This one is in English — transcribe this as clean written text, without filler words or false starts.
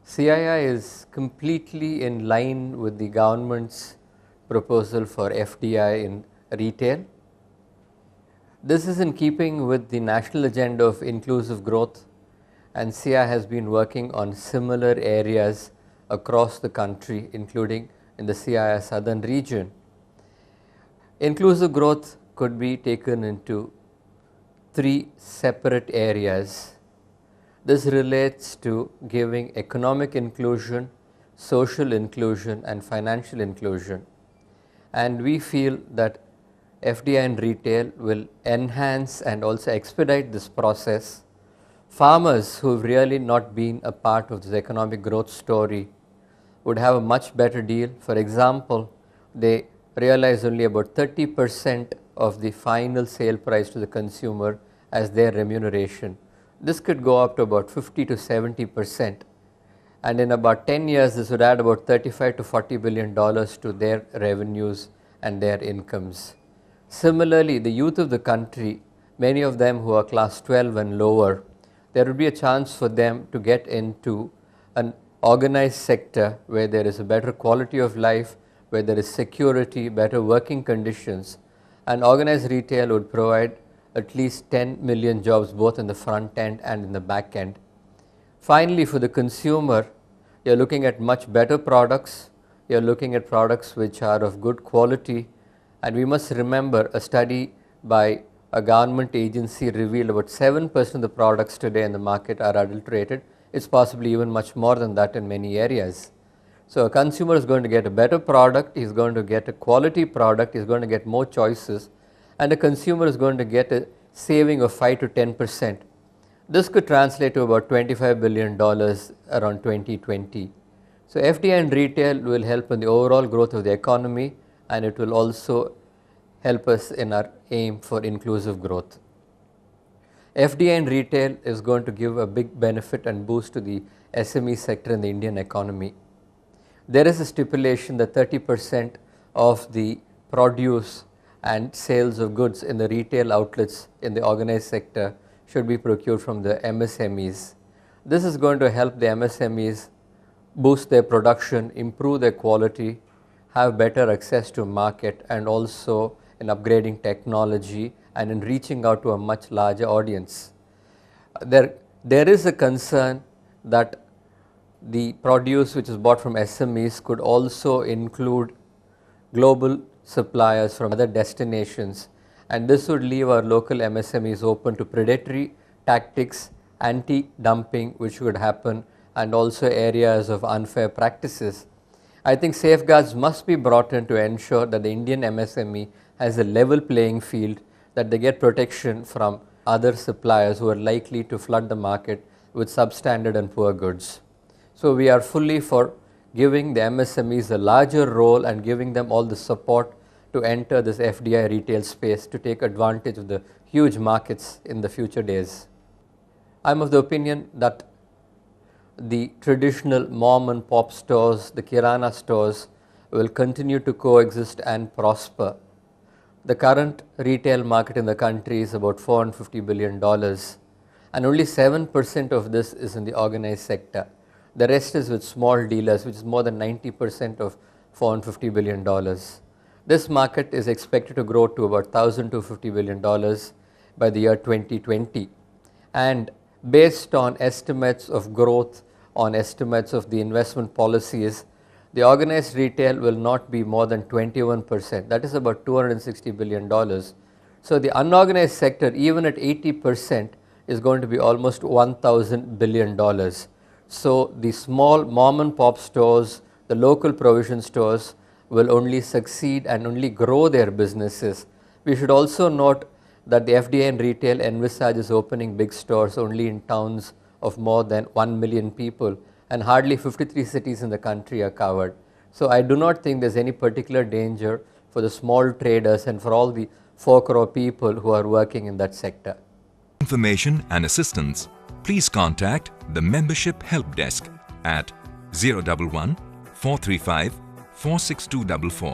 CII is completely in line with the government's proposal for FDI in retail. This is in keeping with the national agenda of inclusive growth, and CII has been working on similar areas across the country, including in the CII southern region. Inclusive growth could be taken into three separate areas. This relates to giving economic inclusion, social inclusion and financial inclusion. And we feel that FDI in retail will enhance and also expedite this process. Farmers who have really not been a part of this economic growth story would have a much better deal. For example, they realize only about 30% of the final sale price to the consumer as their remuneration. This could go up to about 50 to 70%, and in about 10 years this would add about $35 to $40 billion to their revenues and their incomes. Similarly, the youth of the country, many of them who are class 12 and lower, there would be a chance for them to get into an organized sector where there is a better quality of life, where there is security, better working conditions, and organized retail would provide at least 10 million jobs both in the front end and in the back end. Finally, for the consumer, you are looking at much better products, you are looking at products which are of good quality, and we must remember a study by a government agency revealed about 7% of the products today in the market are adulterated. It's possibly even much more than that in many areas. So a consumer is going to get a better product, he is going to get a quality product, he is going to get more choices, and a consumer is going to get a saving of 5 to 10%. This could translate to about $25 billion around 2020. So FDI in retail will help in the overall growth of the economy, and it will also help us in our aim for inclusive growth. FDI in retail is going to give a big benefit and boost to the SME sector in the Indian economy. There is a stipulation that 30% of the produce and sales of goods in the retail outlets in the organized sector should be procured from the MSMEs. This is going to help the MSMEs boost their production, improve their quality, have better access to market, and also in upgrading technology and in reaching out to a much larger audience. There is a concern that the produce which is bought from SMEs could also include global suppliers from other destinations, and this would leave our local MSMEs open to predatory tactics, anti-dumping which would happen, and also areas of unfair practices. I think safeguards must be brought in to ensure that the Indian MSME has a level playing field, that they get protection from other suppliers who are likely to flood the market with substandard and poor goods. So we are fully for giving the MSMEs a larger role and giving them all the support to enter this FDI retail space to take advantage of the huge markets in the future days. I am of the opinion that the traditional mom and pop stores, the kirana stores will continue to coexist and prosper. The current retail market in the country is about $450 billion, and only 7% of this is in the organized sector. The rest is with small dealers, which is more than 90% of $450 billion. This market is expected to grow to about $1,250 billion by the year 2020. And based on estimates of growth, on estimates of the investment policies, the organized retail will not be more than 21%. That is about $260 billion. So the unorganized sector, even at 80%, is going to be almost $1,000 billion. So the small mom and pop stores, the local provision stores will only succeed and only grow their businesses. We should also note that the FDI in retail envisages opening big stores only in towns of more than 1 million people, and hardly 53 cities in the country are covered. So I do not think there is any particular danger for the small traders and for all the 4 crore people who are working in that sector. Information and assistance, please contact the Membership Help Desk at 011 435 46244.